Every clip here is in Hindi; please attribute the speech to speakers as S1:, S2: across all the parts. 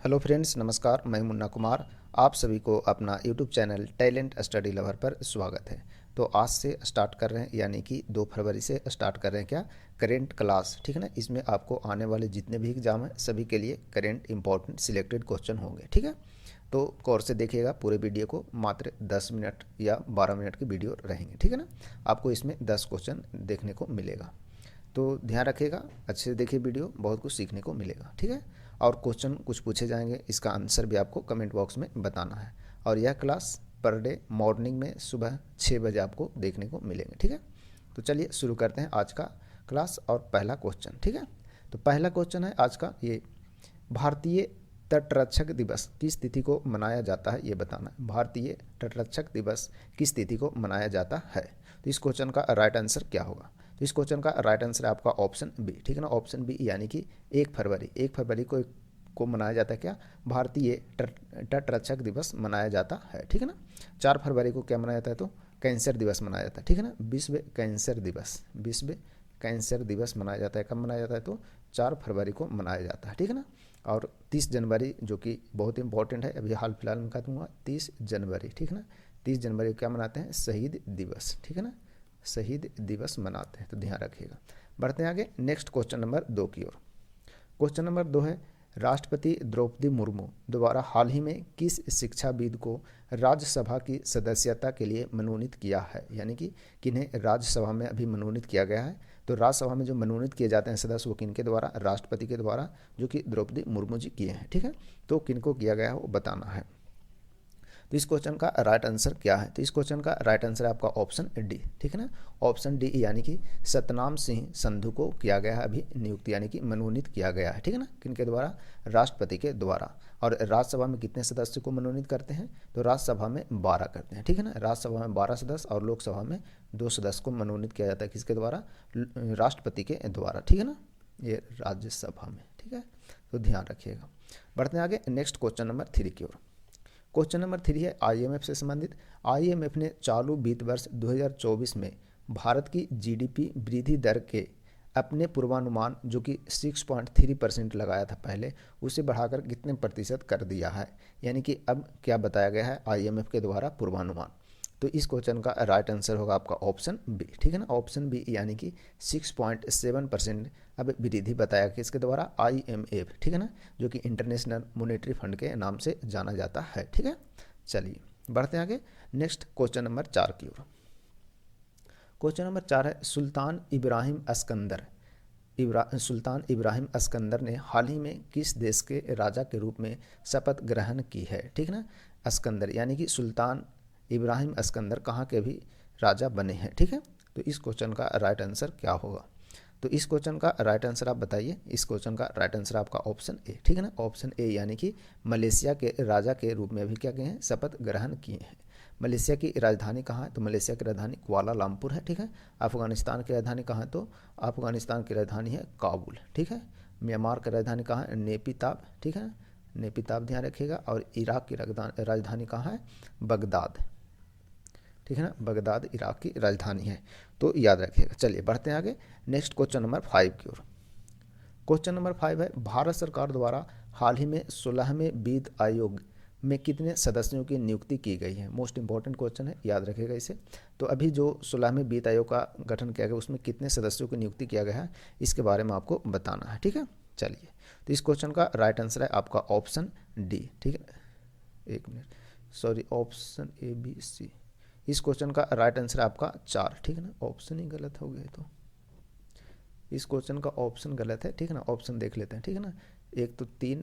S1: हेलो फ्रेंड्स, नमस्कार। मैं मुन्ना कुमार आप सभी को अपना YouTube channel talent study lover पर स्वागत है। तो आज से स्टार्ट कर रहे हैं, यानी कि 2 फरवरी से स्टार्ट कर रहे हैं क्या, करेंट क्लास। ठीक है ना। इसमें आपको आने वाले जितने भी एग्जाम हैं सभी के लिए करेंट इंपॉर्टेंट सिलेक्टेड क्वेश्चन होंगे। ठीक है। तो गौर से देखिएगा पूरे वीडियो को, मात्र 10 मिनट या 12 मिनट की वीडियो रहेंगे। ठीक है ना। आपको इसमें 10 क्वेश्चन देखने को मिलेगा, तो ध्यान रखिएगा, अच्छे से देखिए वीडियो, बहुत कुछ सीखने को मिलेगा। ठीक है। और क्वेश्चन कुछ पूछे जाएंगे, इसका आंसर भी आपको कमेंट बॉक्स में बताना है। और यह क्लास पर डे मॉर्निंग में सुबह 6 बजे आपको देखने को मिलेंगे। ठीक है। तो चलिए शुरू करते हैं आज का क्लास और पहला क्वेश्चन। ठीक है। तो पहला क्वेश्चन है आज का ये, भारतीय तटरक्षक दिवस किस तिथि को मनाया जाता है, ये बताना है। भारतीय तटरक्षक दिवस किस तिथि को मनाया जाता है। तो इस क्वेश्चन का राइट आंसर क्या होगा। तो इस क्वेश्चन का राइट आंसर है आपका ऑप्शन बी। ठीक है ना। ऑप्शन बी यानी कि 1 फरवरी को मनाया जाता है क्या, भारतीय तटरक्षक दिवस मनाया जाता है। ठीक है ना। 4 फरवरी को क्या मनाया जाता है, तो कैंसर दिवस मनाया जाता है। ठीक है ना। विश्व कैंसर दिवस मनाया जाता है। कब मनाया जाता है, तो 4 फरवरी को मनाया जाता है। ठीक है ना। और 30 जनवरी जो कि बहुत इंपॉर्टेंट है, अभी हाल फिलहाल में खत्म हुआ 30 जनवरी। ठीक है ना। 30 जनवरी को क्या मनाते हैं, शहीद दिवस। ठीक है ना। शहीद दिवस मनाते हैं, तो ध्यान रखिएगा। बढ़ते हैं आगे नेक्स्ट क्वेश्चन नंबर 2 की ओर। क्वेश्चन नंबर 2 है, राष्ट्रपति द्रौपदी मुर्मू द्वारा हाल ही में किस शिक्षाविद को राज्यसभा की सदस्यता के लिए मनोनीत किया है, यानी कि किन्हें राज्यसभा में अभी मनोनीत किया गया है। तो राज्यसभा में जो मनोनीत किए जाते हैं सदस्य, वो किनके द्वारा, राष्ट्रपति के द्वारा, जो कि द्रौपदी मुर्मू जी किए हैं। ठीक है। तो किनको किया गया है वो बताना है। तो इस क्वेश्चन का राइट आंसर क्या है, तो इस क्वेश्चन का राइट आंसर है आपका ऑप्शन डी। ठीक है ना। ऑप्शन डी यानी कि सतनाम सिंह संधू को किया गया है अभी नियुक्त, यानी कि मनोनीत किया गया है। ठीक है ना। किनके द्वारा, राष्ट्रपति के द्वारा। और राज्यसभा में कितने सदस्य को मनोनीत करते हैं, तो राज्यसभा में 12 करते हैं। ठीक है ना। राज्यसभा में 12 सदस्य और लोकसभा में 2 सदस्य को मनोनीत किया जाता है। किसके द्वारा, राष्ट्रपति के द्वारा। ठीक है ना। ये राज्यसभा में। ठीक है। तो ध्यान रखिएगा। बढ़ते हैं आगे नेक्स्ट क्वेश्चन नंबर 3 की ओर। क्वेश्चन नंबर 3 है आईएमएफ से संबंधित। आईएमएफ ने चालू वित्त वर्ष 2024 में भारत की जीडीपी वृद्धि दर के अपने पूर्वानुमान, जो कि 6.3% लगाया था पहले, उसे बढ़ाकर कितने प्रतिशत कर दिया है, यानी कि अब क्या बताया गया है आईएमएफ के द्वारा पूर्वानुमान। तो इस क्वेश्चन का राइट आंसर होगा आपका ऑप्शन बी। ठीक है ना। ऑप्शन बी यानी कि 6.7% अब वृद्धि बताया किसके द्वारा, आईएमएफ। ठीक है ना। जो कि इंटरनेशनल मॉनेटरी फंड के नाम से जाना जाता है। ठीक है। चलिए बढ़ते हैं आगे नेक्स्ट क्वेश्चन नंबर 4 की ओर। क्वेश्चन नंबर 4 है, सुल्तान इब्राहिम अस्कंदर ने हाल ही में किस देश के राजा के रूप में शपथ ग्रहण की है। ठीक है ना। अस्कंदर यानी कि सुल्तान इब्राहिम अस्कंदर कहाँ के भी राजा बने हैं। ठीक है। तो इस क्वेश्चन का राइट आंसर क्या होगा, तो इस क्वेश्चन का राइट आंसर आप बताइए। इस क्वेश्चन का राइट आंसर आपका ऑप्शन ए। ठीक है ना। ऑप्शन ए यानी कि मलेशिया के राजा के रूप में अभी क्या किए हैं, शपथ ग्रहण किए हैं। मलेशिया की राजधानी कहाँ है, तो मलेशिया की राजधानी कुआलालंपुर है। ठीक है। अफगानिस्तान की राजधानी कहाँ है, तो अफगानिस्तान की राजधानी है काबुल। ठीक है। म्यांमार की राजधानी कहाँ है, नेपिताब। ठीक है। नेपिताब ध्यान रखिएगा। और इराक की राजधानी कहाँ है, बगदाद। ठीक है ना। बगदाद इराक की राजधानी है, तो याद रखिएगा। चलिए बढ़ते हैं आगे नेक्स्ट क्वेश्चन नंबर 5 की ओर। क्वेश्चन नंबर 5 है, भारत सरकार द्वारा हाल ही में 16वें वित्त आयोग में कितने सदस्यों की नियुक्ति की गई है। मोस्ट इंपॉर्टेंट क्वेश्चन है, याद रखिएगा इसे। तो अभी जो 16वें वित्त आयोग का गठन किया गया, उसमें कितने सदस्यों की नियुक्ति किया गया है, इसके बारे में आपको बताना है। ठीक है। चलिए, तो इस क्वेश्चन का राइट आंसर है आपका ऑप्शन डी। ठीक है। एक minute, sorry, option A B C. इस क्वेश्चन का राइट आंसर आपका 4। ठीक है ना। ऑप्शन ही गलत हो गया, तो इस क्वेश्चन का ऑप्शन गलत है। ठीक है ना। ऑप्शन देख लेते हैं। ठीक है ना। एक तो 3,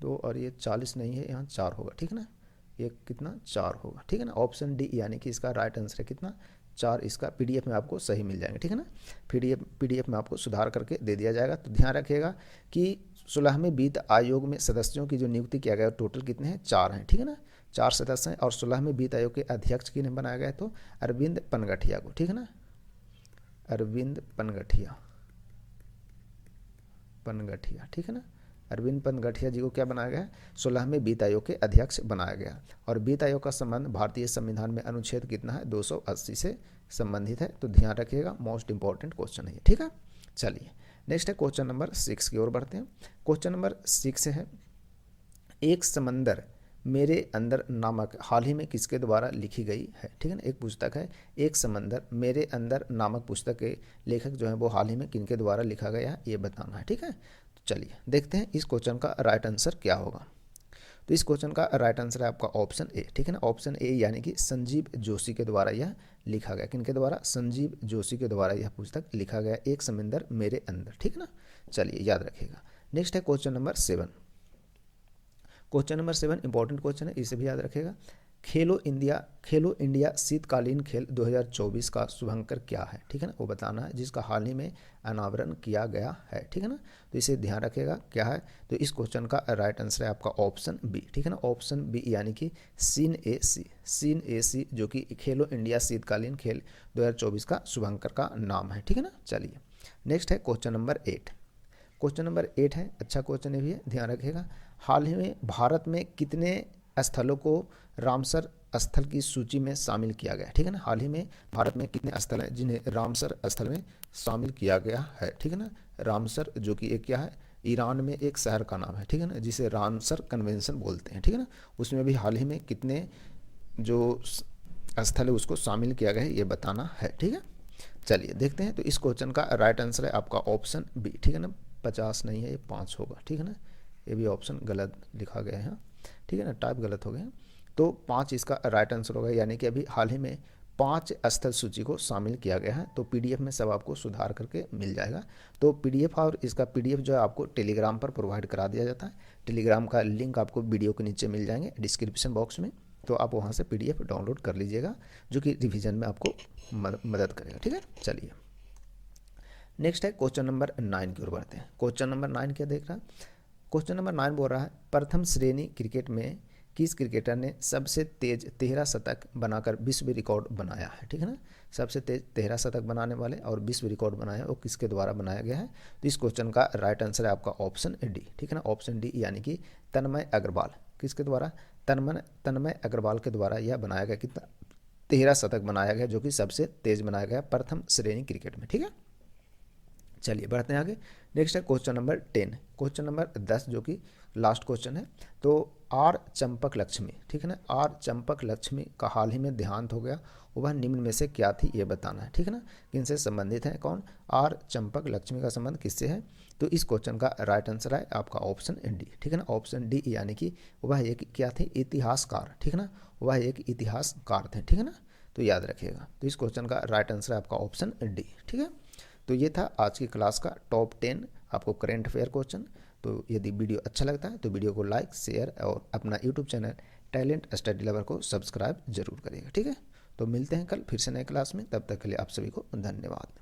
S1: 2 और ये 40 नहीं है, यहाँ 4 होगा। ठीक है ना। ये कितना, 4 होगा। ठीक है ना। ऑप्शन डी यानी कि इसका राइट आंसर है कितना, 4। इसका पीडीएफ में आपको सही मिल जाएंगे। ठीक है ना। पीडीएफ में आपको सुधार करके दे दिया जाएगा। तो ध्यान रखिएगा कि 16वें वित्त आयोग में सदस्यों की जो नियुक्ति किया गया टोटल कितने हैं, 4 हैं। ठीक है ना। 4 सदस्य हैं। और 16वें वित्त आयोग के अध्यक्ष किन्हें बनाया गया है, तो अरविंद पनगठिया को। ठीक है ना। अरविंद पनगठिया। ठीक है ना। अरविंद पनगठिया जी को क्या बनाया गया है, 16वें वित्त आयोग के अध्यक्ष बनाया गया। और वित्त आयोग का संबंध भारतीय संविधान में अनुच्छेद कितना है, 280 से संबंधित है। तो ध्यान रखिएगा, मोस्ट इंपॉर्टेंट क्वेश्चन है ये। ठीक है। चलिए नेक्स्ट है क्वेश्चन नंबर 6 की ओर बढ़ते हैं। क्वेश्चन नंबर 6 है, एक समंदर मेरे अंदर नामक हाल ही में किसके द्वारा लिखी गई है, ठीक है ना। एक पुस्तक है एक समंदर मेरे अंदर नामक पुस्तक के लेखक जो है वो हाल ही में किनके द्वारा लिखा गया है ये बताना है, ठीक है। तो चलिए देखते हैं इस क्वेश्चन का राइट आंसर क्या होगा। तो इस क्वेश्चन का राइट आंसर है आपका ऑप्शन ए, ठीक है ना। ऑप्शन ए यानी कि संजीव जोशी के द्वारा यह लिखा गया, किनके द्वारा, संजीव जोशी के द्वारा यह पुस्तक लिखा गया, एक समंदर मेरे अंदर, ठीक है ना। चलिए याद रखिएगा। नेक्स्ट है question number 7। Question number 7 important question है, इसे भी याद रखेगा। खेलो इंडिया शीतकालीन खेल 2024 का शुभंकर क्या है, ठीक है ना, वो बताना है, जिसका हाल ही में अनावरण किया गया है, ठीक है ना। तो इसे ध्यान रखिएगा क्या है। तो इस क्वेश्चन का राइट आंसर है आपका ऑप्शन बी, ठीक है ना। ऑप्शन बी यानी कि सीन ए सी जो कि खेलो इंडिया शीतकालीन खेल 2024 का शुभंकर का नाम है, ठीक है ना। चलिए नेक्स्ट है क्वेश्चन नंबर 8। क्वेश्चन नंबर 8 है, अच्छा क्वेश्चन है भी है, ध्यान रखिएगा। हाल ही में भारत में कितने स्थलों को रामसर स्थल की सूची में शामिल किया गया है, ठीक है ना। हाल ही में भारत में कितने स्थल हैं जिन्हें रामसर स्थल में शामिल किया गया है, ठीक है ना। रामसर जो कि एक क्या है, ईरान में एक शहर का नाम है, ठीक है ना, जिसे रामसर कन्वेंशन बोलते हैं, ठीक है ना। उसमें भी हाल ही में कितने जो स्थल है उसको शामिल किया गया है ये बताना है, ठीक है। चलिए देखते हैं। तो इस क्वेश्चन का राइट आंसर है आपका ऑप्शन बी, ठीक है ना। 50 नहीं है, ये 5 होगा, ठीक है ना। ये भी ऑप्शन गलत लिखा गया है, ठीक है ना, टाइप गलत हो गया। तो 5 इसका राइट आंसर होगा, यानी कि अभी हाल ही में 5 स्थल सूची को शामिल किया गया है। तो पीडीएफ में सब आपको सुधार करके मिल जाएगा। तो पीडीएफ और इसका पीडीएफ जो है आपको टेलीग्राम पर प्रोवाइड करा दिया जाता है। टेलीग्राम का लिंक आपको वीडियो के नीचे मिल जाएंगे डिस्क्रिप्शन बॉक्स में, तो आप वहाँ से पीडीएफ डाउनलोड कर लीजिएगा, जो कि रिवीजन में आपको मदद करेगा, ठीक है। चलिए नेक्स्ट है क्वेश्चन नंबर 9 की ओर बढ़ते हैं। क्वेश्चन नंबर 9 क्या देख रहा है। क्वेश्चन नंबर 9 बोल रहा है प्रथम श्रेणी क्रिकेट में किस क्रिकेटर ने सबसे तेज 13 शतक बनाकर विश्व रिकॉर्ड बनाया है, ठीक है ना। सबसे तेज 13 शतक बनाने वाले और विश्व रिकॉर्ड बनाया है वो किसके द्वारा बनाया गया है। तो इस क्वेश्चन का राइट आंसर है आपका ऑप्शन डी, ठीक है ना। ऑप्शन डी यानी कि तन्मय अग्रवाल, किसके द्वारा, तन्मय अग्रवाल के द्वारा यह बनाया गया, कितना, 13 शतक बनाया गया, जो कि सबसे तेज बनाया गया प्रथम श्रेणी क्रिकेट में, ठीक है। चलिए बढ़ते हैं आगे। नेक्स्ट है क्वेश्चन नंबर 10। क्वेश्चन नंबर 10 जो कि लास्ट क्वेश्चन है। तो आर चंपक लक्ष्मी, ठीक है ना, आर चंपक लक्ष्मी का हाल ही में देहांत हो गया, वह निम्न में से क्या थी ये बताना है, ठीक है ना। किनसे संबंधित है, कौन, आर चंपक लक्ष्मी का संबंध किससे है। तो इस क्वेश्चन का राइट आंसर है आपका ऑप्शन डी, ठीक है ना। ऑप्शन डी यानी कि वह एक क्या थे, इतिहासकार, ठीक है ना, वह एक इतिहासकार थे, ठीक है ना। तो याद रखिएगा। तो इस क्वेश्चन का राइट आंसर है आपका ऑप्शन डी, ठीक है। तो ये था आज की क्लास का टॉप 10 आपको करेंट अफेयर क्वेश्चन। तो यदि वीडियो अच्छा लगता है तो वीडियो को लाइक, शेयर और अपना YouTube channel talent study lover को सब्सक्राइब जरूर करिएगा, ठीक है। तो मिलते हैं कल फिर से नए क्लास में, तब तक के लिए आप सभी को धन्यवाद।